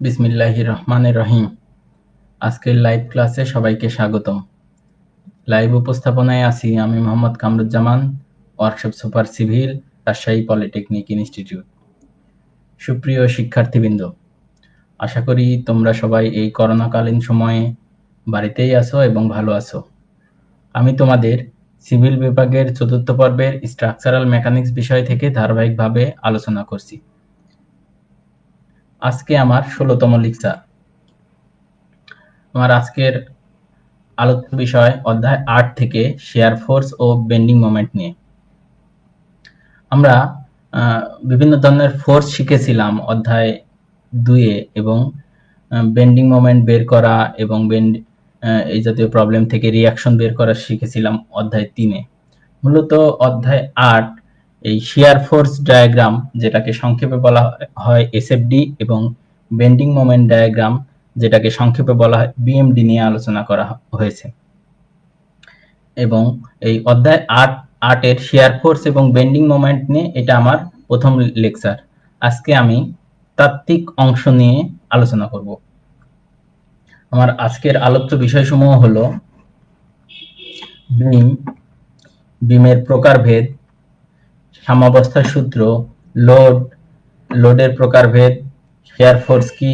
বিসমিল্লাহির রহমানির রহিম। আজকের লাইভ ক্লাসে সবাইকে স্বাগতম। লাইভ উপস্থাপনায় আছি আমি Mohammad Kamruzzaman, workshop super civil, Rajshahi polytechnic institute. সুপ্রিয় শিক্ষার্থীবৃন্দ, আশা করি তোমরা সবাই এই করোনাকালীন সময়ে বাড়িতেই আছো এবং ভালো আছো। আমি তোমাদের সিভিল বিভাগের চতুর্থ পর্বের স্ট্রাকচারাল মেকানিক্স বিষয় থেকে ধারাবাহিকভাবে আলোচনা করছি। আজকে আমার 16তম লেকচার। আমার আজকের আলোচ্য বিষয় অধ্যায় 8 থেকে শেয়ার ফোর্স ও বেন্ডিং মোমেন্ট নিয়ে। আমরা বিভিন্ন ধরনের ফোর্স শিখেছিলাম অধ্যায় 2-এ এবং বেন্ডিং মোমেন্ট বের করা এবং এই জাতীয় প্রবলেম থেকে রিঅ্যাকশন বের করা শিখেছিলাম অধ্যায় 3-এ। মূলত অধ্যায় 8 এই শেয়ার ফোর্স ডায়াগ্রাম, যেটাকে সংক্ষেপে বলা হয় এসএফডি, এবং বেন্ডিং মোমেন্ট ডায়াগ্রাম, যেটাকে সংক্ষেপে বলা হয় বিএমডি, নিয়ে আলোচনা করা হয়েছে। এবং এই অধ্যায় 8-এর শেয়ার ফোর্স এবং বেন্ডিং মোমেন্ট নিয়ে এটা আমার প্রথম লেকচার। আজকে আমি তাত্ত্বিক অংশ নিয়ে আলোচনা করব। আমার আজকের আলোচ্য বিষয়সমূহ হলো বিম, বিমের প্রকারভেদ, সাম্যাবস্থার সূত্র, লোড, লোডের প্রকারভেদ, শেয়ার ফোর্স কি,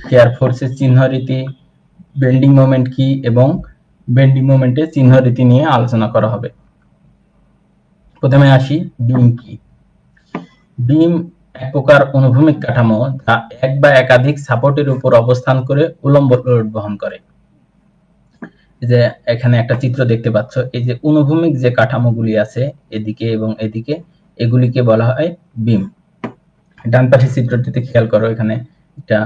শেয়ার ফোর্সের চিহ্নরীতি, বেন্ডিং মোমেন্ট কি এবং বেন্ডিং মোমেন্টের চিহ্নরীতি নিয়ে আলোচনা করা হবে। প্রথমে আসি, বিম কি। বিম এক প্রকার অনুভূমিক কাঠামো যা এক বা একাধিক সাপোর্টের উপর অবস্থান করে উলম্ব লোড বহন করে। যে এখানে একটা চিত্র দেখতে পাচ্ছ, এই যে অনুভূমিক যে কাঠামোগুলি আছে এদিকে এবং এদিকে, এগুলিকে বলা হয় বিম। ডান পাশের চিত্রটিতে খেয়াল করো, এখানে একটা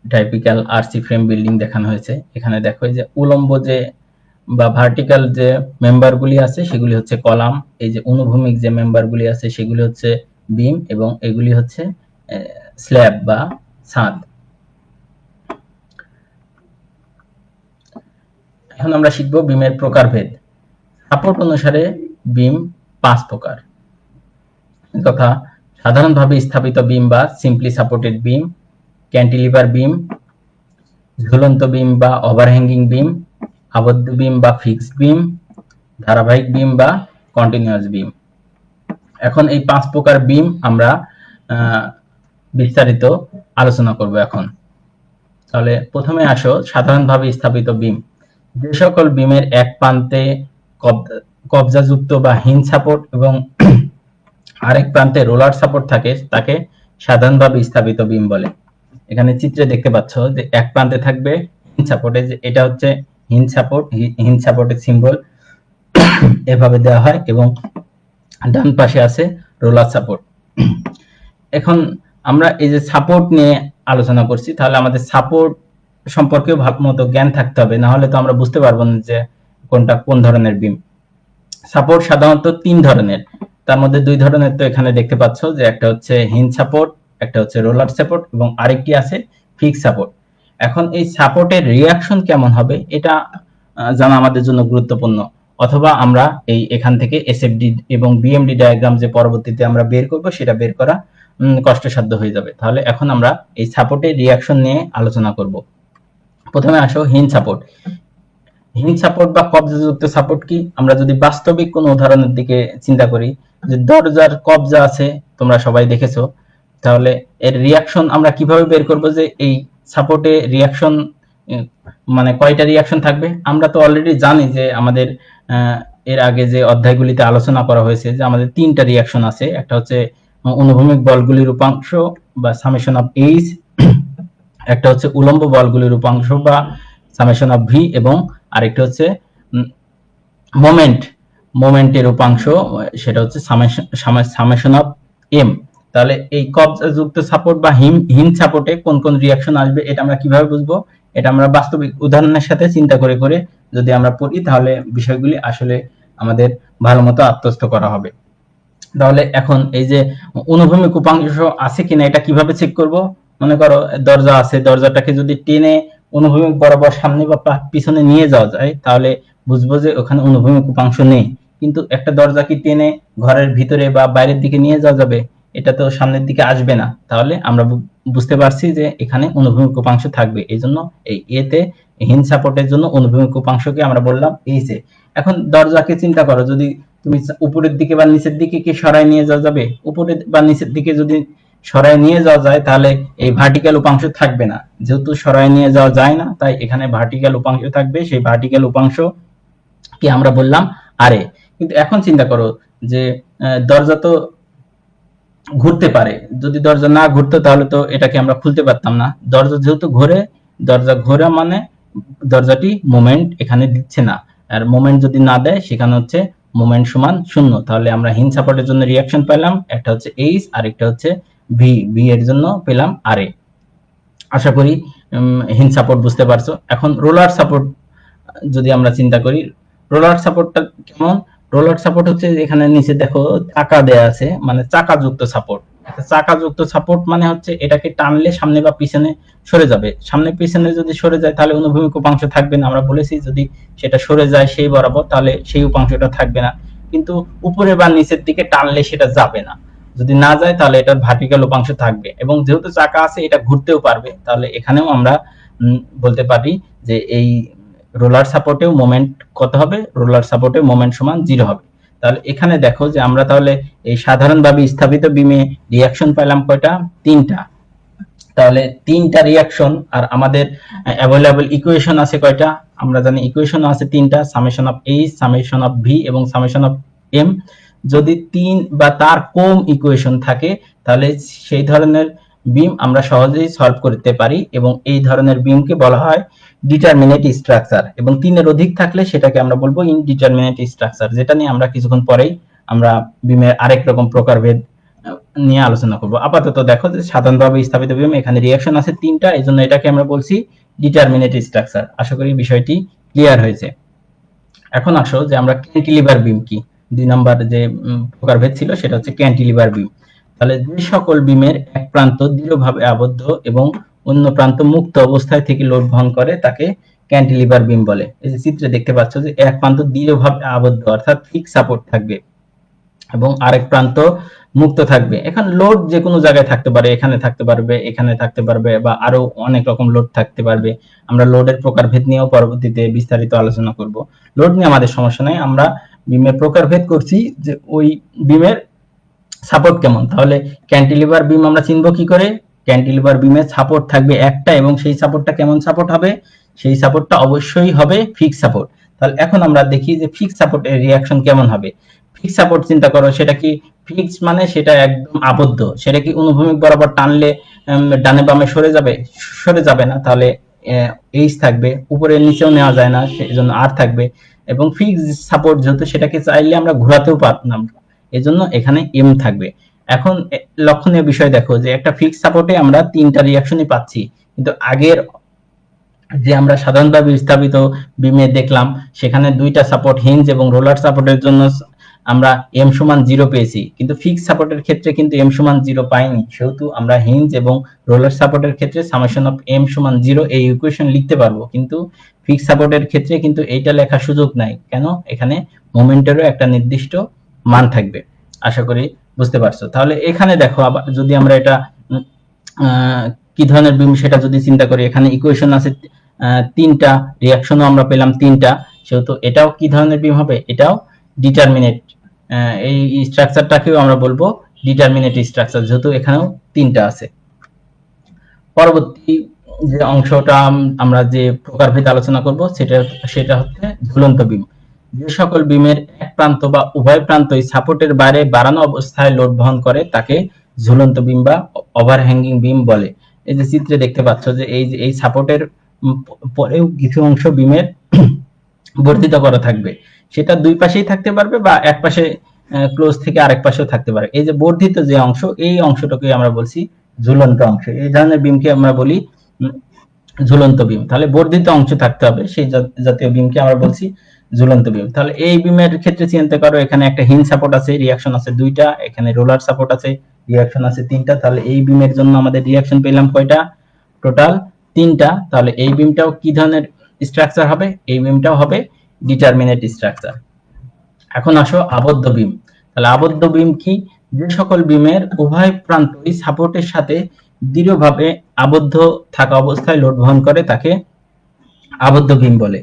টাইপিক্যাল আরসি ফ্রেম বিল্ডিং দেখানো হয়েছে। এখানে দেখো যে উলম্ব যে বা ভার্টিক্যাল যে মেম্বারগুলি আছে সেগুলি হচ্ছে কলাম, এই যে অনুভূমিক যে মেম্বারগুলি আছে সেগুলি হচ্ছে বিম, এবং এগুলি হচ্ছে স্ল্যাব বা ছাদ। এখন আমরা শিখব বিমের প্রকারভেদ। সাপোর্ট অনুসারে বিম 5 প্রকার, তথা সাধারণভাবে স্থাপিত বিম বা সিম্পলি সাপোর্টেড বিম, ক্যান্টিলিভার বিম, ঝুলন্ত বিম বা ওভারহ্যাঙ্গিং বিম, আবদ্ধ বিম বা ফিক্সড বিম, ধারাবাহিক বিম বা কন্টিনিউয়াস বিম। এখন এই 5 প্রকার বিম আমরা বিস্তারিত আলোচনা করব এখন। তাহলে প্রথমে আসো সাধারণভাবে স্থাপিত বিম। যে সকল বিমের এক প্রান্তে কবজাযুক্ত বা হিঞ্জ সাপোর্ট এবং আরেক প্রান্তে রোলার সাপোর্ট থাকে তাকে সাধারণভাবে স্থাপিত বিম বলে। এখানে চিত্রে দেখতে পাচ্ছ যে এক প্রান্তে থাকবে হিঞ্জ সাপোর্টে, এটা হচ্ছে হিঞ্জ সাপোর্ট, হিঞ্জ সাপোর্টের সিম্বল এভাবে দেওয়া হয়, এবং ডান পাশে আছে রোলার সাপোর্ট। এখন আমরা এই যে সাপোর্ট নিয়ে আলোচনা করছি, তাহলে আমাদের সাপোর্ট সম্পর্কেও ভালোমতো জ্ঞান থাকতে হবে, না হলে তো আমরা বুঝতে পারবো না যে কোনটা কোন ধরনের বিম। সাপোর্ট সাধারণত 3 ধরনের, তার মধ্যে 2 ধরনের তো এখানে দেখতে পাচ্ছ, যে একটা হচ্ছে হিঞ্জ সাপোর্ট, একটা হচ্ছে রোলার সাপোর্ট, এবং আরেকটি আছে ফিক্সড সাপোর্ট। এখন এই সাপোর্টের রিঅ্যাকশন কেমন হবে এটা জানা আমাদের জন্য গুরুত্বপূর্ণ, অথবা আমরা এই এখান থেকে এসএফডি এবং বিএমডি ডায়াগ্রাম যে পরবর্তীতে আমরা বের করব সেটা বের করা কষ্টসাধ্য হয়ে যাবে। তাহলে এখন আমরা এই সাপোর্টের রিঅ্যাকশন নিয়ে আলোচনা করব। প্রথমে আসো হিঞ্জ সাপোর্ট। হিঞ্জ সাপোর্ট বা কবজাযুক্ত সাপোর্ট কি? আমরা যদি বাস্তবিক কোনো উদাহরণের দিকে চিন্তা করি, যে দরজার কবজা আছে, তোমরা সবাই দেখেছো, তাহলে এর রিঅ্যাকশন আমরা কিভাবে বের করব যে এই সাপোর্টে রিঅ্যাকশন মানে কয়টা রিঅ্যাকশন থাকবে? আমরা তো অলরেডি জানি যে আমাদের এর আগে যে অধ্যায়গুলিতে আলোচনা করা হয়েছে যে আমাদের 3টা রিঅ্যাকশন আছে। একটা হচ্ছে অনুভূমিক বলগুলির উপাংশ বা সামেশন অফ এইচ, একটা হচ্ছে উলম্ব বলগুলির উপাংশ বা সামেশন অফ ভি, এবং আরেকটা হচ্ছে মোমেন্টের উপাংশ, সেটা হচ্ছে সামেশন অফ এম। তাহলে এই কবজাযুক্ত সাপোর্ট বা হিঞ্জ সাপোর্টে কোন কোন রিঅ্যাকশন আসবে এটা আমরা কিভাবে বুঝবো? এটা আমরা বাস্তবিক উদাহরণের সাথে চিন্তা করে করে যদি আমরা পড়ি, তাহলে বিষয়গুলি আসলে আমাদের ভালো মতো আত্মস্থ করা হবে। তাহলে এখন এই যে অনুভূমিক উপাংশ আছে কিনা এটা কিভাবে চেক করব? মনে করো দরজা আছে, দরজাটাকে যদি টেনে অনুভূমিক বরাবর সামনে বা পিছনে নিয়ে যাওয়া যায়, তাহলে বুঝবো যে ওখানে অনুভূমিক উপাংশ নেই। কিন্তু একটা দরজা কি টেনে ঘরের ভিতরে বা বাইরের দিকে নিয়ে যাওয়া যাবে? এটা তো সামনের দিকে আসবে না, তাহলে আমরা বুঝতে পারছি যে এখানে অনুভূমিক উপাংশ থাকবে। এই জন্য এই এতে হিঞ্জ সাপোর্টের জন্য অনুভূমিক উপাংশকে আমরা বললাম এইচ এ। এখন দরজাকে চিন্তা করো, যদি তুমি উপরের দিকে বা নিচের দিকে কি সরাই নিয়ে যাওয়া যাবে? উপরে বা নিচের দিকে যদি সরাই নিয়ে যাওয়া যায় তাহলে এই ভার্টিক্যাল উপাংশ থাকবে না। যেহেতু সরাই নিয়ে যাওয়া যায় না, তাই এখানে ভার্টিক্যাল উপাংশ থাকবে। সেই ভার্টিক্যাল উপাংশ কি আমরা বললাম আরে। কিন্তু এখন চিন্তা করো যে দরজা তো ঘুরতে পারে, যদি দরজা না ঘুরতো তাহলে তো এটাকে আমরা খুলতে পারতাম না। দরজা যেহেতু ঘোরে, দরজা ঘোরা মানে দরজাটি মোমেন্ট এখানে দিচ্ছে না, আর মোমেন্ট যদি না দেয় সেখানে হচ্ছে মোমেন্ট সমান শূন্য। তাহলে আমরা হিঞ্জ সাপোর্টের জন্য রিয়াকশন পেলাম, একটা হচ্ছে এইচ আর একটা হচ্ছে ভি। ভি এর জন্য পেলাম আর এ। আশা করি হিঞ্জ সাপোর্ট বুঝতে পারছো। এখন রোলার সাপোর্ট যদি আমরা চিন্তা করি, রোলার সাপোর্টটা কেমন? রোলার সাপোর্ট হচ্ছে এখানে নিচে দেখো চাকা দেয়া আছে, মানে চাকাযুক্ত সাপোর্ট। চাকাযুক্ত সাপোর্ট মানে হচ্ছে এটাকে টানলে সামনে বা পিছনে সরে যাবে। সামনে পিছনে যদি সরে যায় তাহলে অনুভূমিক উপাংশ থাকবে না। আমরা বলেছি যদি সেটা সরে যায় সেই বরাবর তাহলে সেই উপাংশটা থাকবে না, কিন্তু উপরে বা নিচের দিকে টানলে সেটা যাবে না। যদি না যায় তাহলে এটার ভার্টিক্যাল উপাংশ থাকবে, এবং যেহেতু চাকা আছে এটা ঘুরতেও পারবে, তাহলে এখানেও আমরা বলতে পারি যে এই রোলার সাপোর্টেও মোমেন্ট কত হবে? রোলার সাপোর্টে মোমেন্ট সমান 0 হবে। তাহলে এখানে দেখো যে আমরা তাহলে এই সাধারণভাবে স্থাপিত বিমে রিয়াকশন পেলাম কয়টা? 3টা। তাহলে 3টা রিয়াকশন, আর আমাদের অ্যাভেলেবল ইকুয়েশন আছে কয়টা? আমরা জানি ইকুয়েশন আছে 3টা, summation of H, summation of V এবং সামেশন অফ এম। যদি 3 বা তার কম ইকুয়েশন থাকে তাহলে সেই ধরনের বিম আমরা সহজেই সলভ করতে পারি, এবং এই ধরনের বিমকে বলা হয় ডিটারমিনেট স্ট্রাকচার, এবং 3 এর অধিক থাকলে সেটাকে আমরা বলবো ইনডিটারমিনেট স্ট্রাকচার, যেটা নিয়ে আমরা কিছুক্ষণ পরেই আমরা বিমের আরেক রকম প্রকারভেদ নিয়ে আলোচনা করব। আপাতত দেখো যে সাধারণভাবে স্থাপিত বিম এখানে রিঅ্যাকশন আছে 3টা, এজন্য এটাকে আমরা বলছি ডিটারমিনেট স্ট্রাকচার। আশা করি বিষয়টি ক্লিয়ার হয়েছে। এখন আসো যে আমরা ক্যান্টিলিভার বিম কি, 2 নাম্বার যে প্রকারভেদ ছিল সেটা হচ্ছে ক্যান্টিলিভার বিম। তাহলে যে সকল বিমের এক প্রান্ত দৃঢ়ভাবে আবদ্ধ এবং অন্য প্রান্ত মুক্ত অবস্থায় থেকে লোড বহন করে তাকে ক্যান্টিলিভার বিম বলে। এই যে চিত্রে দেখতে পাচ্ছ যে এক প্রান্ত দৃঢ়ভাবে আবদ্ধ অর্থাৎ ফিক্স সাপোর্ট থাকবে এবং আরেক প্রান্ত মুক্ত থাকবে। এখন লোড যে কোনো জায়গায় থাকতে পারে, এখানে থাকতে পারবে, এখানে থাকতে পারবে, বা আরো অনেক রকম লোড থাকতে পারবে। আমরা লোডের প্রকারভেদ নিয়েও পরবর্তীতে বিস্তারিত আলোচনা করব। লোড নিয়ে আমাদের সমস্যা নাই, আমরা বিমের প্রকারভেদ করছি যে ওই বিমের সাপোর্ট কেমন। তাহলে ক্যান্টিলিভার বিম আমরা চিনবো কি করে? ক্যান্টিলিভার বিমের সাপোর্ট থাকবে একটা, এবং সেই সাপোর্টটা কেমন সাপোর্ট হবে? সেই সাপোর্টটা অবশ্যই হবে ফিক্স সাপোর্ট। তাহলে এখন আমরা দেখি যে ফিক্স সাপোর্টের রিঅ্যাকশন কেমন হবে। ফিক্স সাপোর্ট চিন্তা করো, সেটা কি ফিক্স মানে সেটা একদম আবদ্ধ, সেটা কি অনুভূমিক বরাবর টানলে ডানে বামে সরে যাবে? সরে যাবে না। তাহলে এইচ থাকবে, উপরে নিচেও নেওয়া যায় না, সেজন্য আর থাকবে। এবং ফিক্স সাপোর্ট যেহেতু সেটাকে চাইলে আমরা ঘোরাতেও পারতাম, এজন্য এখানে এম থাকবে। এখন লক্ষণীয় বিষয় দেখো যে একটা ফিক্স সাপোর্টে আমরা 3টা রিঅ্যাকশনই পাচ্ছি, কিন্তু আগের যে আমরা সাধারণভাবে স্থাপিত বিমে দেখলাম সেখানে 2টা সাপোর্ট হিঞ্জ এবং রোলার সাপোর্টের জন্য আমরা এম সমান 0 পেয়েছি, কিন্তু ফিক্স সাপোর্টের ক্ষেত্রে কিন্তু এম সমান 0 পাইনি। সেহেতু আমরা হিঞ্জ এবং রোলার সাপোর্টের ক্ষেত্রে সামেশন অফ এম সমান 0 এই ইকুয়েশন লিখতে পারবো, কিন্তু ফিক্স সাপোর্টের ক্ষেত্রে কিন্তু এইটা লেখার সুযোগ নাই। কেন? এখানে মোমেন্টেরও একটা নির্দিষ্ট মান থাকবে। আশা করি বুঝতে পারছো। তাহলে এখানে দেখো আবার যদি আমরা এটা কি ধরনের বিম সেটা যদি চিন্তা করি, এখানে ইকুয়েশন আছে 3টা, রিঅ্যাকশনও আমরা পেলাম 3টা, সেহেতু এটাও কি ধরনের বিম হবে? এটাও ডিটারমিনেট। এই স্ট্রাকচারটাকেও আমরা বলবো ডিটারমিনেট স্ট্রাকচার, যেহেতু এখানেও 3টা আছে। পরবর্তী যে অংশটা আমরা যে প্রকারভেদ আলোচনা করব সেটা হচ্ছে ঝুলন্ত বিম। যে সকল বিমের এক প্রান্ত বা উভয় প্রান্তই সাপোর্টের বাইরে বাড়ানো অবস্থায় লোড বহন করে তাকে ঝুলন্ত বিম বা ওভারহ্যাঙ্গিং বিম বলে। এই যে চিত্রে দেখতে পাচ্ছ যে এই সাপোর্টের পরেও কিছু অংশ বিমের বর্ধিত করা থাকবে, সেটা দুই পাশেই থাকতে পারবে বা এক পাশে ক্লোজ থেকে আরেক পাশেও থাকতে পারে। এই যে বর্ধিত যে অংশ, এই অংশটাকে আমরা বলছি ঝুলন্ত অংশ। এই ধরনের বিমকে আমরা বলি ঝুলন্ত বিম। তাহলে বর্ধিত অংশ থাকতে হবে, সেই জাতীয় বিমকে আমরা বলছি ঝুলন্ত বিম। তাহলে এই বিমের ক্ষেত্রে চিন্তা করো এখানে একটা হিঞ্জ সাপোর্ট আছে, রিঅ্যাকশন আছে 2টা, এখানে রোলার সাপোর্ট আছে, রিঅ্যাকশন আছে 3টা। তাহলে এই বিমের জন্য আমাদের রিঅ্যাকশন পেলাম কয়টা? টোটাল 3টা। তাহলে এই বিমটাও কি ধরনের স্ট্রাকচার হবে? এই বিমটাও হবে ডিটারমিনেট স্ট্রাকচার। এখন আসো আবদ্ধ বিম। তাহলে আবদ্ধ বিম কি? যে সকল বিমের উভয় প্রান্তই সাপোর্টের সাথে দৃঢ়ভাবে আবদ্ধ থাকা অবস্থায় লোড বহন করে তাকে আবদ্ধ বিম বলে।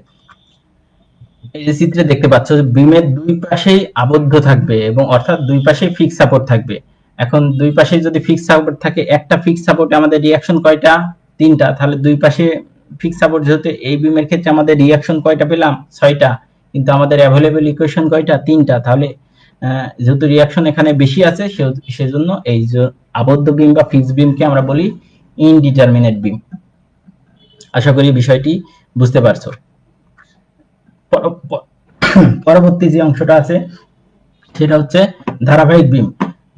এই যে চিত্রে দেখতে পাচ্ছ বিমের দুই পাশেই আবদ্ধ থাকবে এবং অর্থাৎ দুই পাশেই ফিক্স সাপোর্ট থাকবে। এখন দুই পাশেই যদি ফিক্স সাপোর্ট থাকে, একটা ফিক্স সাপোর্টে আমাদের রিঅ্যাকশন কয়টা? তিনটা। তাহলে দুই পাশে ফিক্স সাপোর্ট যেহেতু এই বিমের ক্ষেত্রে আমাদের রিঅ্যাকশন কয়টা পেলাম? 6টা। কিন্তু আমাদের অ্যাভেলেবল ইকুয়েশন কয়টা? 3টা। তাহলে যেহেতু রিঅ্যাকশন এখানে বেশি আছে সেজন্য এই যে আবদ্ধ বিম বা ফিক্স বিমকে আমরা বলি ইনডিটারমিনেট বিম। আশা করি বিষয়টি বুঝতে পারছো। পরবর্তী যে অংশটা আছে সেটা হচ্ছে ধারাবাহিক বিম।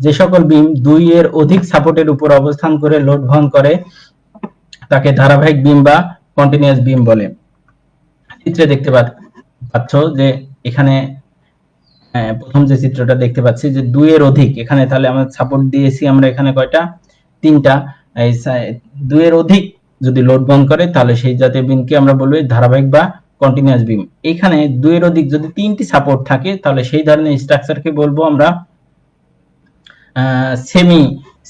যে সকল বিম 2 এর অধিক সাপোর্টের উপর অবস্থান করে লোড বহন করে তাকে ধারাবাহিক বিম বা কন্টিনিউয়াস বিম বলে। চিত্রে দেখতে পাচ্ছ যে এখানে প্রথম যে চিত্রটা দেখতে পাচ্ছি যে 2 এর অধিক, এখানে তাহলে আমরা সাপোর্ট দিয়েছি আমরা এখানে কয়টা? 3টা। এই 2 এর অধিক যদি লোড বহন করে তাহলে সেই জাতীয় বিমকে আমরা বলবো ধারাবাহিক বা কন্টিনিউয়াস বিম। এখানে 2 এর অধিক যদি 3টি সাপোর্ট থাকে তাহলে সেই ধরনের স্ট্রাকচারকে বলবো আমরা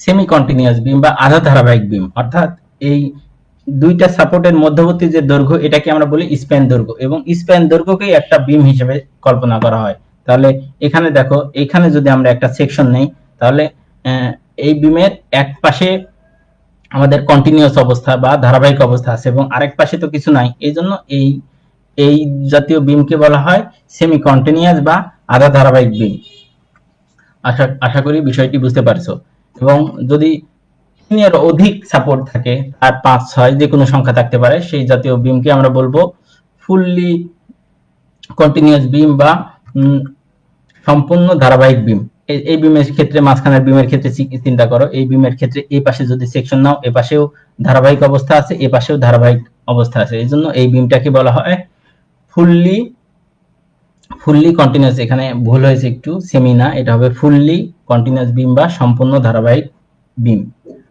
সেমি কন্টিনিউয়াস বিম বা আধা ধারাবাহিক বিম। অর্থাৎ এই দুইটা সাপোর্টের মধ্যবর্তী যে দৈর্ঘ্য এটাকে আমরা বলি স্প্যান দৈর্ঘ্য, এবং স্প্যান দৈর্ঘ্যকেই একটা বিম হিসেবে কল্পনা করা হয়। তাহলে এখানে দেখো, এখানে যদি আমরা একটা সেকশন নেই তাহলে এই বিমের এক পাশে আমাদের কন্টিনিউয়াস অবস্থা বা ধারাবাহিক অবস্থা আছে এবং আরেক পাশে তো কিছু নাই, এই জন্য এই জাতীয় বিমকে বলা হয় সেমি কন্টিনিউয়াস বা আধা ধারাবাহিক বিম। আশা করি বিষয়টি বুঝতে পারছো। এবং যদি 3 এর অধিক সাপোর্ট থাকে, আর 5, 6 যে কোনো সংখ্যা থাকতে পারে, সেই জাতীয় বিমকে আমরা বলবো ফুললি কন্টিনিউয়াস বিম বা সম্পূর্ণ ধারাবাহিক বিম। এই বিমের ক্ষেত্রে, মাঝখানের বিমের ক্ষেত্রে চিন্তা করো, এই বিমের ক্ষেত্রে এই পাশে যদি সেকশন নাও, এ পাশেও ধারাবাহিক অবস্থা আছে, এ পাশেও ধারাবাহিক অবস্থা আছে, এই জন্য এই বিমটাকে বলা হয় ফুললি কন্টিনিউয়াস। এখানে ভুল হয়েছে একটু, সেমি না, এটা হবে ফুললি কন্টিনিউয়াস বিম বা সম্পূর্ণ ধারাবাহিক বিম।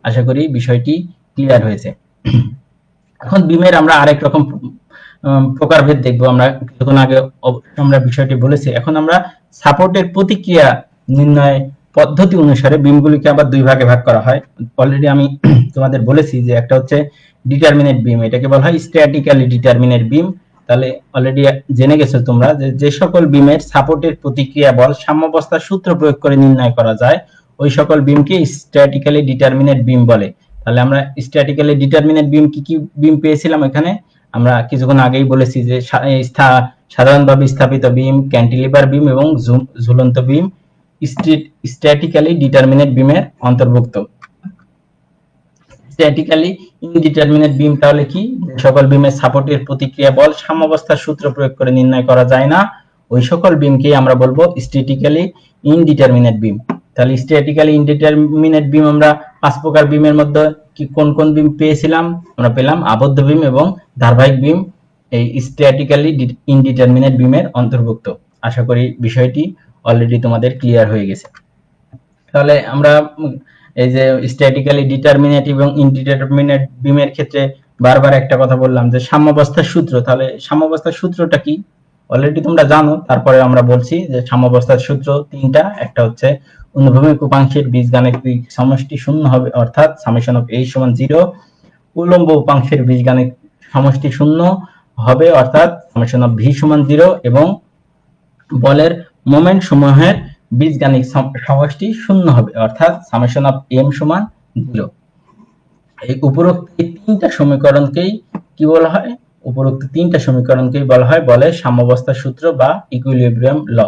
আশা করি বিষয়টি ক্লিয়ার হয়েছে। এখন বিমের আমরা আরেক রকম প্রকারভেদ দেখবো। আমরা কিছুক্ষণ আগে আমরা বিষয়টি বলেছি। এখন আমরা সাপোর্টের প্রতিক্রিয়া নির্ণয় পদ্ধতি অনুসারে বিমগুলিকে আবার দুই ভাগে ভাগ করা হয়। অলরেডি আমি তোমাদের বলেছি যে একটা হচ্ছে ডিটারমিনেট বিম, এটাকে বলা হয় স্ট্যাটিক্যালি ডিটারমিনেট বিম। তাহলে অলরেডি জেনে গেছো তোমরা যে সকল বিমের সাপোর্টের প্রতিক্রিয়া বল সাম্যাবস্থার সূত্র প্রয়োগ করে নির্ণয় করা যায় ওই সকল বিমকে স্ট্যাটিক্যালি ডিটারমিনেট বিম বলে। তাহলে আমরা স্ট্যাটিক্যালি ডিটারমিনেট বিম কি বিম পেয়েছিলাম? এখানে আমরা কিছুক্ষণ আগেই বলেছি যে সাধারণভাবে স্থাপিত বিম, ক্যান্টিলিভার বিম এবং ঝুলন্ত বিম স্ট্যাটিক্যালি ডিটারমিনেট বিমের অন্তর্ভুক্ত। স্ট্যাটিক্যালি ইনডিটারমিনেট বিম তাহলে কি? সকল বিমের সাপোর্টের প্রতিক্রিয়া বল সাম্যাবস্থার সূত্র প্রয়োগ করে নির্ণয় করা যায় না ওই সকল বিমকেই আমরা বলবো স্ট্যাটিক্যালি ইনডিটারমিনেট বিম। তাহলে স্ট্যাটিক্যালি ইনডিটারমিনেট বিম আমরা 5 প্রকার বিমের মধ্যে কি কোন কোন বিম পেয়েছিলাম? আমরা পেলাম আবদ্ধ বিম এবং ধারাবাহিক বিম এই স্ট্যাটিক্যালি ইনডিটারমিনেট বিমের অন্তর্ভুক্ত। আশা করি বিষয়টি অলরেডি তোমাদের ক্লিয়ার হয়ে গেছে। তাহলে আমরা এই যে স্ট্যাটিক্যালি ডিটারমিনেট এবং ইনডিটারমিনেট বিমের ক্ষেত্রে বারবার একটা কথা বললাম যে সাম্যাবস্থার সূত্র। তাহলে সাম্যাবস্থার সূত্রটা কি অলরেডি তোমরা জানো, তারপরে আমরা বলছি যে সাম্যাবস্থার সূত্র 3টা। একটা হচ্ছে অনুভূমিক উপাংশের বীজগাণিতিক সমষ্টি শূন্য হবে, অর্থাৎ সামেশন অফ a সমান 0। উল্লম্ব উপাংশের বীজগাণিতিক সমষ্টি শূন্য হবে, অর্থাৎ সামেশন অফ v সমান 0, এবং বলের মোমেন্ট সমূহের বীজগাণিতিক সমষ্টি শূন্য হবে, অর্থাৎ সামেশন অফ m সমান 0। এই উপরোক্ত 3টা সমীকরণকেই কি বলা হয়? উপরোক্ত 3টা সমীকরণকেই বলা হয় বলের সাম্যাবস্থার সূত্র বা ইকুইলিব্রিয়াম ল।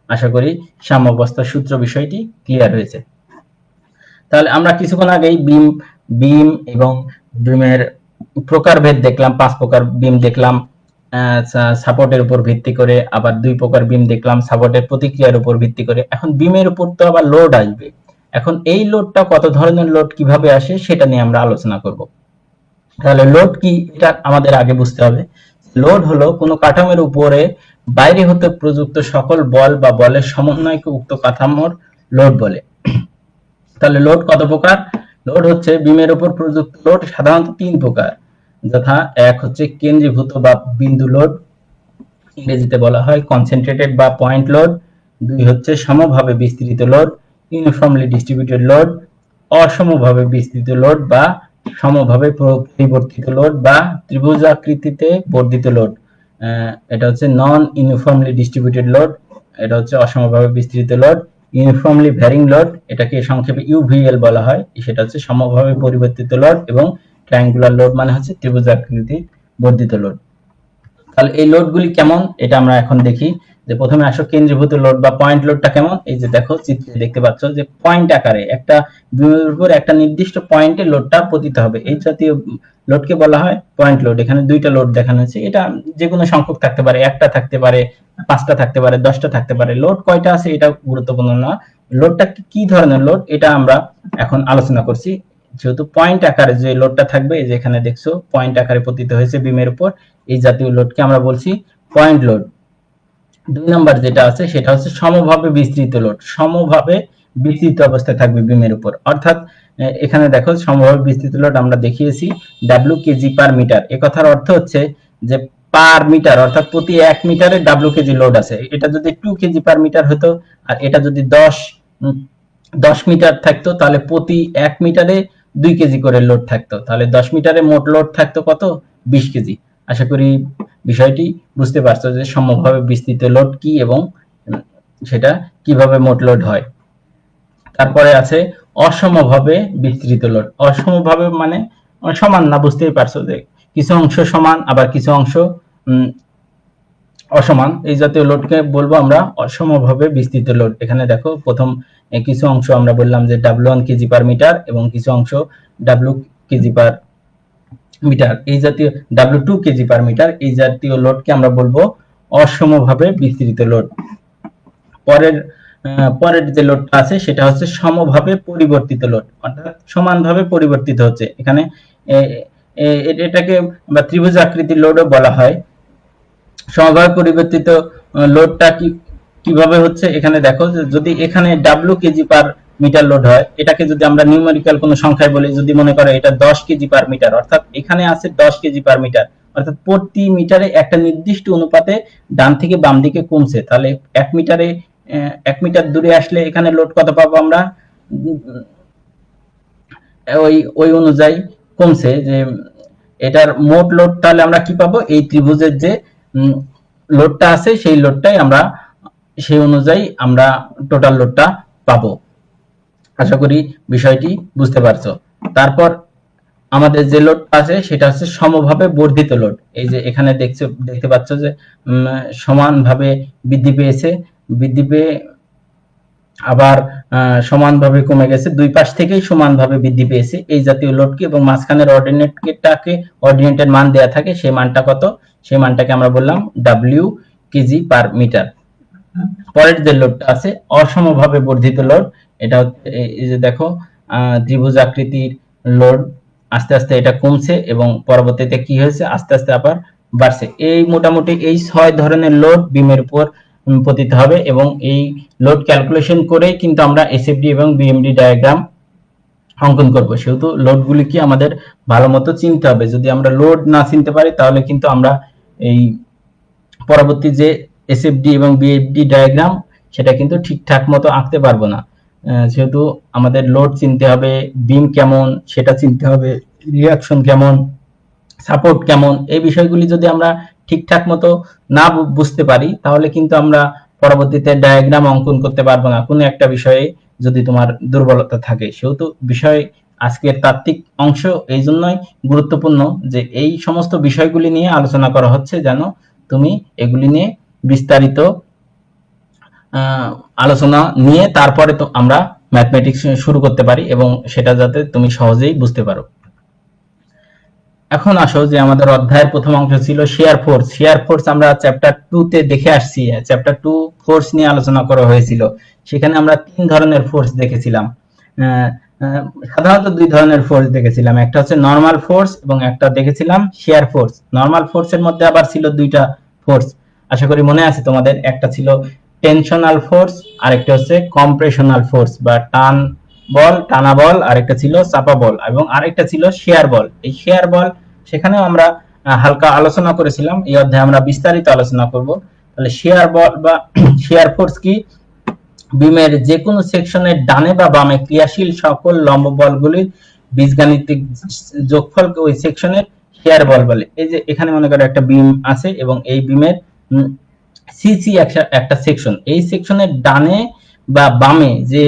আশা করি সাম্যাবস্থার সূত্র বিষয়টি ক্লিয়ার হয়েছে। তাহলে আমরা কিছুক্ষণ আগেই বিম এবং বিমের প্রকারভেদ দেখলাম, 5 প্রকার বিম দেখলাম সাপোর্টের উপর ভিত্তি করে, আবার 2 প্রকার বিম দেখলাম সাপোর্টের প্রতিক্রিয়ার উপর ভিত্তি করে। এখন বিমের উপর তো আবার লোড আসবে। এখন এই লোডটা কত ধরনের লোড কিভাবে আসে সেটা নিয়ে আমরা আলোচনা করব। তাহলে লোড কি এটা আমাদের আগে বুঝতে হবে। লোড হলো কোনো কাঠামোর উপরে বাইরে হতে প্রযুক্ত সকল বল বা বলের সমন্বয়কে উক্ত কাঠামোর লোড বলে। তাহলে লোড কত প্রকার? লোড হচ্ছে বিমের উপর প্রযুক্ত লোড সাধারণত 3 প্রকার, যথা এক হচ্ছে কেন্দ্রীভূত বা বিন্দু লোড, ইংরেজিতে বলা হয় কনসেন্ট্রেটেড বা পয়েন্ট লোড। 2 হচ্ছে সমভাবে বিস্তৃত লোড, ইউনিফর্মলি ডিস্ট্রিবিউটেড লোড, অসমভাবে বিস্তৃত লোড বা সমভাবে পরিবর্তিত লোড বা ত্রিভুজাকৃতিতে বর্ধিত লোড। এটা হচ্ছে নন ইউনিফর্মলি ডিস্ট্রিবিউটেড লোড, এটা হচ্ছে অসমভাবে বিস্তৃত লোড। ইউনিফর্মলি ভ্যারিং লোড, এটাকে সংক্ষেপে ইউভিএল বলা হয়, সেটা হচ্ছে সমভাবে পরিবর্তিত লোড। এবং ট্রায়াঙ্গুলার লোড মানে হচ্ছে ত্রিভুজাকৃতি বর্ধিত লোড। তাহলে এই লোডগুলি কেমন এটা আমরা এখন দেখি। যে প্রথমে আসো কেন্দ্রীভূত লোড বা পয়েন্ট লোডটা কেমন। এই যে দেখো চিত্রে দেখতে পাচ্ছ যে পয়েন্ট আকারে একটা বিমের উপর একটা নির্দিষ্ট পয়েন্টে লোডটা পতিত হবে, এই জাতীয় লোডকে বলা হয় পয়েন্ট লোড। এখানে দুইটা লোড দেখানো হয়েছে, এটা যে কোনো সংখ্যক থাকতে পারে, একটা থাকতে পারে, 5টা থাকতে পারে, 10টা থাকতে পারে। লোড কয়টা আছে এটা গুরুত্বপূর্ণ না, লোডটা কি ধরনের লোড এটা আমরা এখন আলোচনা করছি। যেহেতু পয়েন্ট আকারে যে লোডটা থাকবে, এই যে এখানে দেখছো পয়েন্ট আকারে পতিত হয়েছে বিমের উপর, এই জাতীয় লোডকে আমরা বলছি পয়েন্ট লোড। 2 নাম্বার যেটা আছে সেটা হচ্ছে সমভাবে বিস্তৃত লোড। সমভাবে বিস্তৃত অবস্থায় থাকবে বিমের উপর, অর্থাৎ এখানে দেখো সমভাবে বিস্তৃত লোড আমরা দেখিয়েছি ডাব্লিউ কেজি পার মিটার। এ কথার অর্থ হচ্ছে যে পার মিটার, অর্থাৎ প্রতি 1 মিটারে ডাব্লিউ কেজি লোড আছে। এটা যদি 2 কেজি পার মিটার হতো আর এটা যদি 10 মিটার থাকতো, তাহলে প্রতি 1 মিটারে 2 কেজি করে লোড থাকতো, তাহলে 10 মিটারে মোট লোড থাকতো কত, 20 কেজি। আশা করি বিষয়টি বুঝতে পারছো যে সমভাবে বিস্তৃত লোড কি এবং সেটা কিভাবে মোট লোড হয়। তারপরে আছে অসমভাবে বিস্তৃত লোড। অসমভাবে মানে সমান না, বুঝতেই পারছো যে কিছু অংশ সমান আবার কিছু অংশ অসমান, এই জাতীয় লোডকে বলবো আমরা অসমভাবে বিস্তৃত লোড। এখানে দেখো প্রথম কিছু অংশ আমরা বললাম যে W1 কেজি পার মিটার এবং কিছু অংশ W কেজি পার মিটার, এই জাতীয় W2 কেজি পার মিটার, এই জাতীয় লোডকে আমরা বলবো অসমভাবে বিস্তৃত লোড। পরের যে লোডটা আছে সেটা হচ্ছে সমভাবে পরিবর্তিত লোড, অর্থাৎ সমানভাবে পরিবর্তিত হচ্ছে। এখানে এটাকে বা ত্রিভুজ আকৃতির লোডও বলা হয়। সমভাবে পরিবর্তিত লোডটা কিভাবে হচ্ছে, এখানে দেখো যদি এখানে W KG per metre load হয়, এটাকে যদি আমরা নিউমেরিক্যাল কোনো সংখ্যায় বলি, যদি মনে করো এটা 10 কেজি পার মিটার, অর্থাৎ এখানে আছে 10 কেজি পার মিটার, অর্থাৎ প্রতি মিটারে একটা নির্দিষ্ট অনুপাতে ডান থেকে বাম দিকে কমছে, তাহলে 1 মিটার দূরে আসলে এখানে লোড কত পাবো আমরা, ওই অনুযায়ী কমছে যে এটার মোট লোড, তাহলে আমরা কি পাবো, এই ত্রিভুজের যে লোডটা আছে সেই লোডটাই আমরা সেই অনুযায়ী আমরা টোটাল লোডটা পাবো। আশা করি বিষয়টি বুঝতে পারছো। তারপর আমাদের যে লোডটা আছে সেটা হচ্ছে সমভাবে বর্ধিত লোড। এই যে এখানে দেখতে পাচ্ছ যে সমানভাবে বৃদ্ধি পেয়েছে, বৃদ্ধি পেয়ে আবার সমানভাবে কমে গেছে, দুই পাশ থেকেই সমানভাবে বৃদ্ধি পেয়েছে এই জাতীয় লোডকে, এবং মাঝখানের অর্ডিনেটের মান দেয়া থাকে, সেই মানটা কত, সেই মানটাকে আমরা বললাম W কেজি পার মিটার। পরের যে লোডটা আছে অসমভাবে বর্ধিত লোড, এটা হচ্ছে এই যে দেখো ত্রিভুজ আকৃতির লোড, আস্তে আস্তে এটা কমছে এবং পরবর্তীতে কি হয়েছে, আস্তে আস্তে আবার বাড়ছে। এই মোটামুটি এই 6 ধরনের লোড বিমের উপর পতিত হবে, এবং এই লোড ক্যালকুলেশন করেই কিন্তু আমরা এসএফডি এবং বিএমডি ডায়াগ্রাম অঙ্কন করব। সেহেতু লোডগুলি কি আমাদের ভালো মতো চিনতে হবে। যদি আমরা লোড না চিনতে পারি তাহলে কিন্তু আমরা এই পরবর্তী যে এসএফডি এবং বিএফডি ডায়াগ্রাম সেটা কিন্তু ঠিকঠাক মতো আঁকতে পারবো না। যেহেতু আমাদের লোড চিনতে হবে, বিম কেমন সেটা চিনতে হবে, রিঅ্যাকশন কেমন, সাপোর্ট কেমন, এই বিষয়গুলি যদি আমরা ঠিকঠাক মতো না বুঝতে পারি তাহলে কিন্তু আমরা পরবর্তীতে ডায়াগ্রাম অঙ্কন করতে পারবো না কোনো একটা বিষয়ে যদি তোমার দুর্বলতা থাকে। সেহেতু বিষয় আজকের তাত্ত্বিক অংশ এই জন্যই গুরুত্বপূর্ণ যে এই সমস্ত বিষয়গুলি নিয়ে আলোচনা করা হচ্ছে, যেন তুমি এগুলি নিয়ে বিস্তারিত আলোচনা নিয়ে তারপরে তো আমরা ম্যাথমেটিক্স শুরু করতে পারি এবং সেটা যাতে তুমি সহজেই বুঝতে পারো। এখন আসো যে আমাদের অধ্যায়ের প্রথম অংশ ছিল শেয়ার ফোর্স। শেয়ার ফোর্স আমরা চ্যাপ্টার 2 তে দেখে আসছি। চ্যাপ্টার 2 ফোর্স নিয়ে আলোচনা করা হয়েছিল। সেখানে আমরা 3 ধরনের ফোর্স দেখেছিলাম। সাধারণত 2 ধরনের ফোর্স দেখেছিলাম, একটা হচ্ছে নরমাল ফোর্স এবং একটা দেখেছিলাম শেয়ার ফোর্স। নরমাল ফোর্সের মধ্যে আবার ছিল 2টা ফোর্স, আশা করি মনে আছে তোমাদের। একটা ছিল টেনশনাল ফোর্স আর একটা হচ্ছে কম্প্রেশনাল ফোর্স বা টানা বল, আরেকটা ছিল চাপা বল, এবং আরেকটা ছিল শেয়ার বল। এই শেয়ার বল সেখানেও আমরা হালকা আলোচনা করেছিলাম, এই অধ্যায়ে আমরা বিস্তারিত আলোচনা করব। তাহলে শেয়ার বল বা শেয়ার ফোর্স কি, বিমের যে কোনো সেকশনের ডানে বা বামে ক্রিয়াশীল সকল লম্ব বলগুলির বীজগাণিতিক যোগফলকে ওই সেকশনের শিয়ার বল বলে। এই যে এখানে মনে করো একটা বিম আছে এবং এই বিমের সিসি একটা সেকশন, এই সেকশনের ডানে বা বামে যে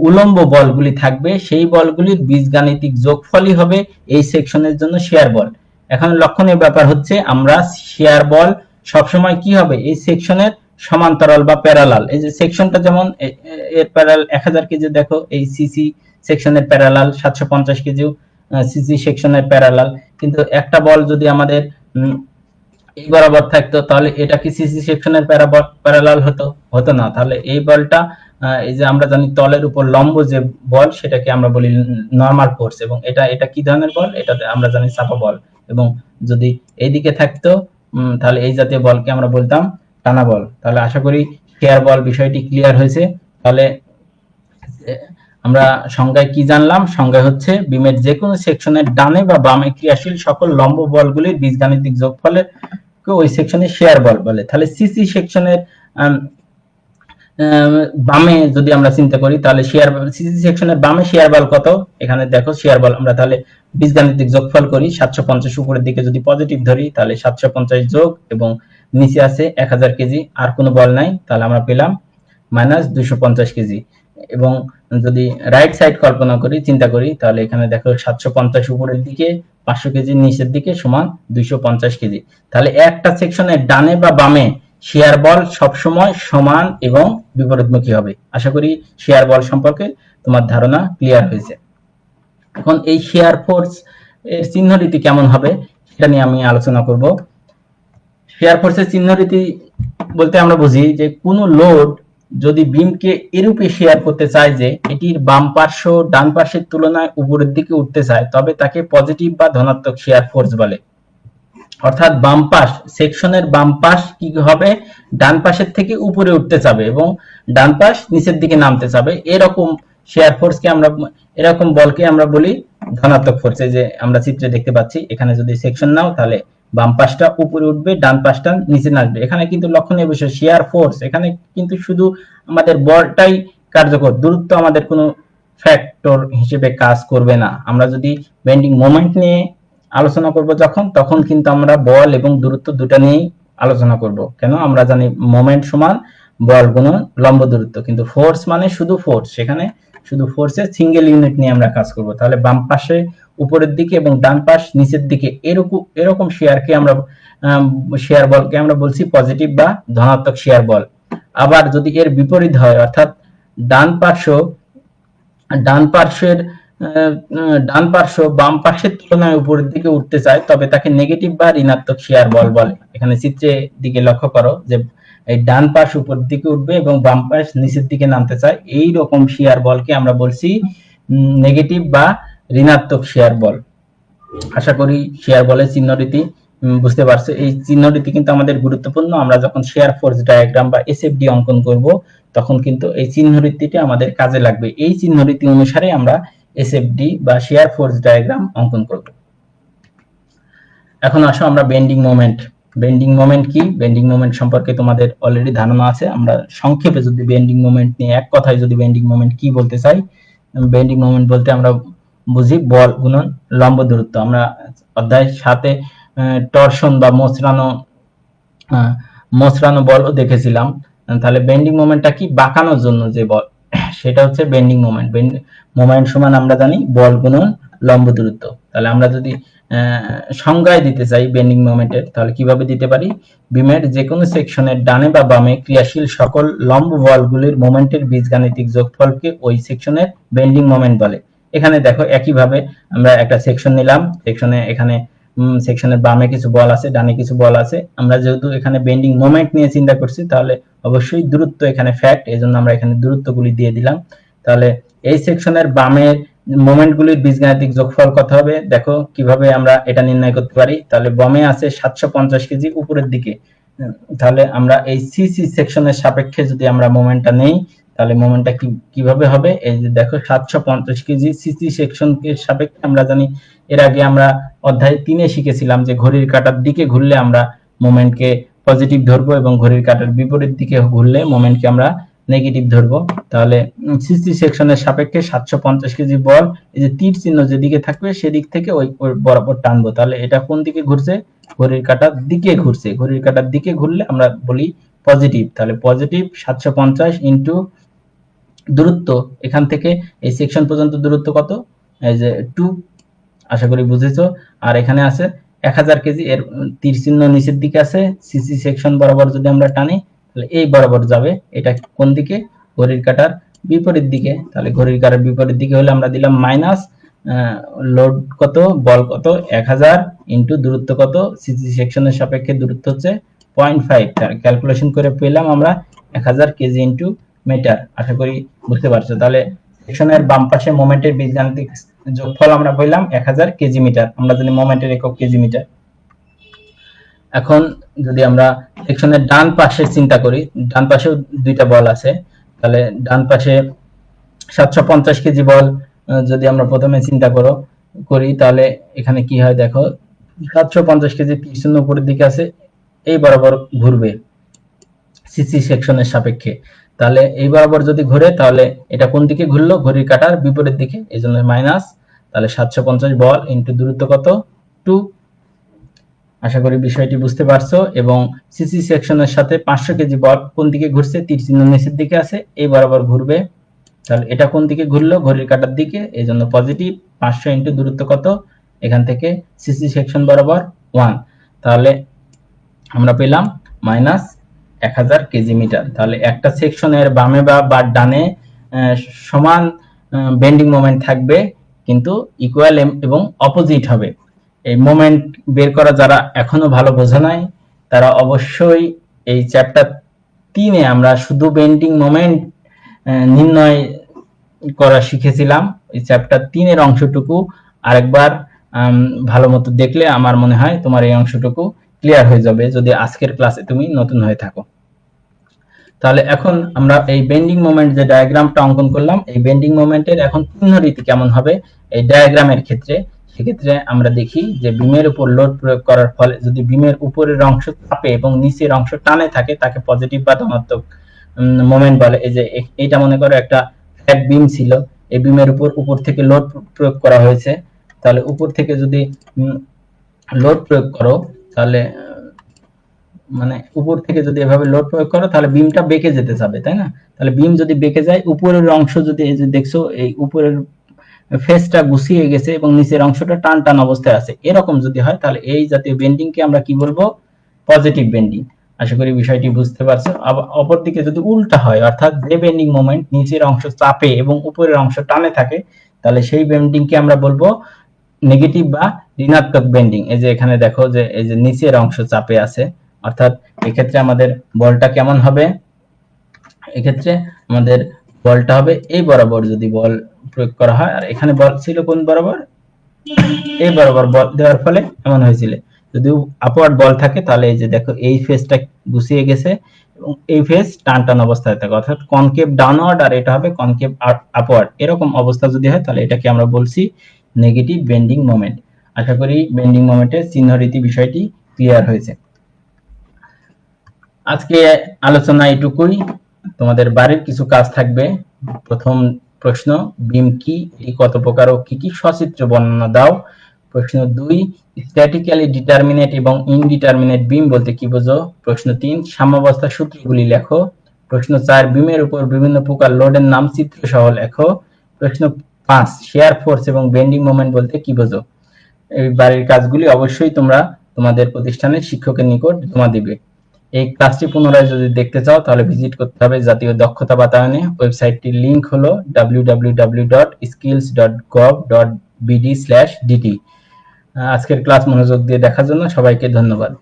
উলম্ব বলগুলি থাকবে সেই বলগুলির বীজগাণিতিক যোগফলই হবে এই সেকশনের জন্য শিয়ার বল। এখন লক্ষণীয় ব্যাপার হচ্ছে আমরা শিয়ার বল সবসময় কি হবে, এই সেকশনের সমান্তরাল বা প্যারালাল। এই যে সেকশনটা যেমন এর প্যারালাল 1000 কেজি, দেখো এই সিসি সেকশনের প্যারালাল 750 কেজি সিসি সেকশনের প্যারালাল। কিন্তু একটা বল যদি আমাদের এই বরাবর থাকতো তাহলে এটা কি সিসি সেকশনের প্যারালাল হতো না। তাহলে এই বলটা এই যে আমরা জানি তলের উপর লম্ব যে বল সেটাকে আমরা বলি নরমাল ফোর্স, এবং এটা কি ধরনের বল, এটাতে আমরা জানি চাপা বল। এবং যদি এইদিকে থাকতো তাহলে এই জাতীয় বলকে আমরা বলতাম টানা বল। তাহলে আশা করি শিয়ার বল বিষয়টি ক্লিয়ার হয়েছে। তাহলে আমরা সংজ্ঞায় কি জানলাম, সংজ্ঞা হচ্ছে বিমের যে কোনো সেকশনের ডানে বা বামে ক্রিয়াশীল সকল লম্ব বলগুলির বীজগাণিতিক যোগফলের ওই সেকশনে শিয়ার বল বলে। তাহলে সিসি সেকশনের বামে যদি আমরা চিন্তা করি তাহলে সিসি সেকশনের বামে শিয়ার বল কত, এখানে দেখো শিয়ার বল আমরা তাহলে বীজগাণিতিক যোগফল করি 750 উপরের দিকে যদি পজিটিভ ধরি তাহলে 750 যোগ এবং নিচে আছে 1000 কেজি, আর কোনো বল নাই, তাহলে আমরা পেলাম -250 কেজি। এবং যদি রাইট সাইড কল্পনা করি, চিন্তা করি, তাহলে এখানে দেখো 750 উপরের দিকে 500 কেজি নিচের দিকে সমান 250 কেজি। তাহলে একটা সেকশনের ডানে বা বামে শিয়ার বল সবসময় সমান এবং বিপরীতমুখী হবে। আশা করি শিয়ার বল সম্পর্কে তোমার ধারণা ক্লিয়ার হয়েছে। এখন এই শিয়ার ফোর্স এর চিহ্নরীতি কেমন হবে সেটা নিয়ে আমি আলোচনা করব। শিয়ার ফোর্সের চিহ্নরীতি বলতে আমরা বুঝি যে কোনো লোড যদি বিমকে এরূপে শেয়ার করতে চায় যে এটির বাম পার্শ্ব ডান পার্শ্বের তুলনায় উপরের দিকে উঠতে চায়, তবে তাকে পজিটিভ বা ধনাত্মক শিয়ার ফোর্স বলে। অর্থাৎ বাম পাশ সেকশনের বাম পাশ কি হবে, ডান পাশের থেকে উপরে উঠতে চাবে এবং ডান পাশ নিচের দিকে নামতে চাবে। এরকম শিয়ার ফোর্সকে আমরা, এরকম বলকে আমরা বলি ধনাত্মক ফোর্স। এই যে আমরা চিত্রে দেখতে পাচ্ছি, এখানে যদি সেকশন নাও তাহলে বাম পাশটা উপরে উঠবে, ডান পাশটা নিচে নামবে। এখানে কিন্তু লক্ষণীয় বিষয় শিয়ার ফোর্স, এখানে কিন্তু শুধু আমাদের বলটাই কার্যকর, দূরত্ব আমাদের কোনো ফ্যাক্টর হিসেবে কাজ করবে না। আমরা যদি বেন্ডিং মোমেন্ট নিয়ে আলোচনা করব তখন কিন্তু আমরা বল এবং দূরত্ব দুটো নিয়েই আলোচনা করব। কেন, আমরা জানি মোমেন্ট সমান বল গুণন লম্ব দূরত্ব, কিন্তু ফোর্স মানে শুধু ফোর্স, সেখানে শুধু ফোর্সের সিঙ্গেল ইউনিট নিয়ে আমরা কাজ করব। তাহলে বাম পাশে উপরের দিকে এবং ডান পাশ নিচের দিকে এরকম শেয়ারকে আমরা শেয়ার বলকে আমরা বলছি পজিটিভ বা ধনাত্মক শেয়ার বল। আবার যদি এর বিপরীত হয়, অর্থাৎ ডান পার্শ্ব বাম পাশের তুলনায় উপরের দিকে উঠতে চায়, তবে তাকে নেগেটিভ বা ঋণাত্মক শিয়ার বল বলে। এখানে চিত্রের দিকে লক্ষ্য করো যে এই ডান পাশ উপরের দিকে উঠবে এবং বাম পাশ নিচের দিকে নামতে চায়, এই রকম শিয়ার বলকে আমরা বলছি নেগেটিভ বা ঋণাত্মক শিয়ার বল। আশা করি শিয়ার বলের চিহ্নরীতি বুঝতে পারছো। এই চিহ্নরীতি কিন্তু আমাদের গুরুত্বপূর্ণ। আমরা যখন শিয়ার ফোর্স ডায়াগ্রাম বা এসএফডি অঙ্কন করব তখন কিন্তু এই চিহ্নরীতিটা আমাদের কাজে লাগবে। এই চিহ্নরীতি অনুসারে আমরা এসএফডি বা শিয়ার ফোর্স ডায়াগ্রাম অঙ্কন করব। এখন আসো আমরা বেন্ডিং মোমেন্ট কি, বেন্ডিং মোমেন্ট সম্পর্কে তোমাদের অলরেডি ধারণা আছে। আমরা সংক্ষেপে যদি বেন্ডিং মোমেন্ট নিয়ে এক কথায় যদি বেন্ডিং মোমেন্ট কি বলতে চাই, বেন্ডিং মোমেন্ট বলতে আমরা বুঝি বল গুণন লম্ব দূরত্ব। আমরা অধ্যায় 7 এ টরশন বা মোচড়ানো বল দেখেছিলাম। তাহলে বেন্ডিং মোমেন্টটা কি, বাঁকানোর জন্য যে বল সেটা হচ্ছে বেন্ডিং মোমেন্ট। মোমেন্ট সমান আমরা জানি বল গুণন লম্ব দূরত্ব। তাহলে আমরা যদি সংজ্ঞায় দিতে চাই বেন্ডিং মোমেন্টের, তাহলে কিভাবে দিতে পারি, বিমের যে কোনো সেকশনের ডানে বা বামে ক্রিয়াশীল সকল লম্ব বলগুলির মোমেন্টের বীজগাণিতিক যোগফলকে ওই সেকশনের বেন্ডিং মোমেন্ট বলে। এখানে দেখো একইভাবে আমরা একটা সেকশন নিলাম, এখানে সেকশনের বামে কিছু বল আছে, ডানে কিছু বল আছে। আমরা যেহেতু এখানে বেন্ডিং মোমেন্ট নিয়ে চিন্তা করছি তাহলে অবশ্যই দূরত্ব এখানে ফ্যাক্ট, এজন্য আমরা এখানে দূরত্বগুলি দিয়ে দিলাম। তাহলে এই সেকশনের বামের মোমেন্টগুলির বীজগাণিতিক যোগফল কত হবে, দেখো কিভাবে আমরা এটা নির্ণয় করতে পারি। তাহলে বামে আছে 750 কেজি উপরের দিকে, তাহলে আমরা এই সিসি সেকশনের সাপেক্ষে যদি আমরা মোমেন্টটা নেই তাহলে মোমেন্টটা কিভাবে হবে, এই যে দেখো 750 কেজি সিসি সেকশনের সাপেক্ষে। আমরা জানি এর আগে আমরা অধ্যায় 3 এ শিখেছিলাম যে ঘড়ির কাঁটার দিকে ঘুরলে আমরা মোমেন্টকে পজিটিভ ধরবো এবং ঘড়ির কাঁটার বিপরীত দিকে ঘুরলে মোমেন্টকে আমরা নেগেটিভ ধরবো। তাহলে সিসি সেকশনের সাপেক্ষে 750 কেজি বল, এই যে তীর চিহ্ন যেদিকে থাকবে সেদিক থেকে ওই বরাবর টানবো। তাহলে এটা কোন দিকে ঘুরছে? ঘড়ির কাঁটার দিকে ঘুরছে। ঘড়ির কাঁটার দিকে ঘুরলে আমরা বলি পজিটিভ। তাহলে পজিটিভ 750 ইন্টু দূরত্ব, এখান থেকে এই সেকশন পর্যন্ত দূরত্ব কত? এই যে 2, আশা করি বুঝেছো। আর এখানে আছে 1000 কেজি, এর তীর চিহ্ন নিচের দিকে আছে। সিসি সেকশন বরাবর যদি আমরা টানি তাহলে এই বরাবর যাবে। এটা কোন দিকে? ঘড়ির কাঁটার বিপরীত দিকে। তাহলে ঘড়ির কাঁটার বিপরীত দিকে হলে আমরা দিলাম মাইনাস, লোড কত, বল কত 1000 ইন্টু দূরত্ব কত, সিসি সেকশনের সাপেক্ষে দূরত্ব হচ্ছে 0.5। তার ক্যালকুলেশন করে পেলাম আমরা 1000 কেজি ইন্টু মিটার। আশা করি বুঝতে পারছো। তাহলে সেকশনের বাম পাশে মোমেন্টের বীজগাণিতিক যোগফল আমরা বললাম 1000 কেজি মিটার, আমরা জানি মোমেন্টের একক কেজি মিটার। এখন যদি আমরা সেকশনের ডান পাশে চিন্তা করি, ডান পাশেও দুইটা বল আছে। তাহলে ডান পাশে 750 কেজি বল যদি আমরা প্রথমে চিন্তা করি তাহলে এখানে কি হয় দেখো, 750 কেজি তীর চিহ্ন উপরের দিকে আছে, এই বরাবর ঘুরবে সিসি সেকশনের সাপেক্ষে। তাহলে এই বরাবর যদি ঘুরে তাহলে এটা কোন দিকে ঘুরলো? ঘড়ির কাঁটার বিপরীত দিকে, এই জন্য মাইনাস। তাহলে 750 বল ইন্টু দূরত্ব কত? 2। আশা করি বিষয়টি বুঝতে পারছো। এবং সিসি সেকশনের সাথে 500 কেজি বল কোন দিকে ঘুরছে? তীর চিহ্ন নিচের দিকে আছে, এই বরাবর ঘুরবে। তাহলে এটা কোন দিকে ঘুরলো? ঘড়ির কাঁটার দিকে, এই জন্য পজিটিভ। 500 ইন্টু দূরত্ব কত? এখান থেকে সিসি সেকশন বরাবর 1। তাহলে আমরা পেলাম মাইনাস 1000 কেজি মিটার। তাহলে একটা সেকশনের বামে বা ডানে সমান বেন্ডিং মোমেন্ট থাকবে, কিন্তু ইকুয়াল এবং অপোজিট হবে। এই মোমেন্ট বের করা যারা এখনো ভালো বোঝা নাই তারা অবশ্যই এই চ্যাপ্টার 3-এ আমরা শুধু বেন্ডিং মোমেন্ট নির্ণয় করা শিখেছিলাম। এই চ্যাপ্টার 3-এর অংশটুকু আরেকবার ভালো মতো দেখলে আমার মনে হয় তোমার এই অংশটুকু ক্লিয়ার হয়ে যাবে, যদি আজকের ক্লাসে তুমি নতুন হয়ে থাকো। তাহলে এখন আমরা এই বেন্ডিং মোমেন্ট যে ডায়াগ্রামটা অঙ্কন করলাম, এই বেন্ডিং মোমেন্টের এখন চিহ্ন রীতি কেমন হবে এই ডায়াগ্রামের ক্ষেত্রে। সেক্ষেত্রে আমরা দেখি যে বিমের উপর লোড প্রয়োগ করার ফলে যদি বিমের উপরের অংশ চাপে এবং নিচের অংশ টানে থাকে তাকে পজিটিভ বা ধনাত্মক মোমেন্ট বলে। এই যে এটা মনে করো একটা ফ্ল্যাট বিম ছিল, এই বিমের উপর থেকে লোড প্রয়োগ করা হয়েছে। তাহলে উপর থেকে যদি লোড প্রয়োগ করো তাহলে মানে উপর থেকে যদি এভাবে লোড প্রয়োগ করো তাহলে বিমটা বেঁকে যেতে যাবে, তাই না? তাহলে বিম যদি বেঁকে যায়, উপরের অংশ যদি এই যে দেখছো এই উপরের ফেসটা গুছিয়ে গেছে এবং নিচের অংশটা টান টান অবস্থায় আছে, এরকম যদি হয় তাহলে এই জাতীয় বেন্ডিং কে আমরা কি বলবো? Positive bending. আশা করি বিষয়টি বুঝতে পারছো। আবার অপরদিকে যদি উল্টা হয়, অর্থাৎ যে বেন্ডিং মোমেন্ট নিচের অংশ চাপে এবং উপরের অংশ টানে থাকে, তাহলে সেই বেন্ডিং কে আমরা বলবো নেগেটিভ বা ঋণাত্মক বেন্ডিং। এই যে এখানে দেখো যে এই যে নিচের অংশ চাপে আছে, অর্থাৎ এক্ষেত্রে আমাদের বলটা কেমন হবে? এক্ষেত্রে আমাদের বলটা হবে এই বরাবর যদি বল প্রয়োগ করা হয়, আর এখানে বল ছিল কোন বরাবর? এই বরাবর বল দেওয়ার ফলে এমন হয়েছিল। যদি আপওয়ার্ড বল থাকে তাহলে এই যে দেখো এই ফেসটা গুছিয়ে গেছে এবং এই ফেস টান টান অবস্থায় থাকে, অর্থাৎ কনকেভ ডাউনওয়ার্ড আর এটা হবে কনকেভ আপওয়ার্ড। এরকম অবস্থা যদি হয় তাহলে এটাকে আমরা বলছি নেগেটিভ বেন্ডিং মোমেন্ট। আশা করি বেন্ডিং মোমেন্টের চিহ্ন রীতি বিষয়টি ক্লিয়ার হয়েছে। আজকে আলোচনা এটুকুই। তোমাদের বাড়ির কিছু কাজ থাকবে। প্রথম প্রশ্ন, বিম কি, এটি কত প্রকার ও কি কি, সচিত্র বর্ণনা দাও। প্রশ্ন 2, স্ট্যাটিক্যালি ডিটারমিনেট এবং ইনডিটারমিনেট বিম বলতে কি বোঝো। প্রশ্ন 3, সাম্যাবস্থার সূত্রগুলি লেখো। প্রশ্ন 4, বিমের উপর বিভিন্ন প্রকার লোডের নাম চিত্র সহ লেখো। প্রশ্ন 5, শেয়ার ফোর্স এবং বেন্ডিং মোমেন্ট বলতে কি বোঝো। এই বাড়ির কাজগুলি অবশ্যই তোমরা তোমাদের প্রতিষ্ঠানের শিক্ষকের নিকট জমা দিবে। এই ক্লাসটি পুনরায় যদি দেখতে চাও তাহলে ভিজিট করতে হবে জাতীয় দক্ষতা বাতায়নে। ওয়েবসাইটটির লিংক হলো www.skills.gov.bd/dt। আজকের ক্লাস মনোযোগ দিয়ে দেখার জন্য সবাইকে ধন্যবাদ।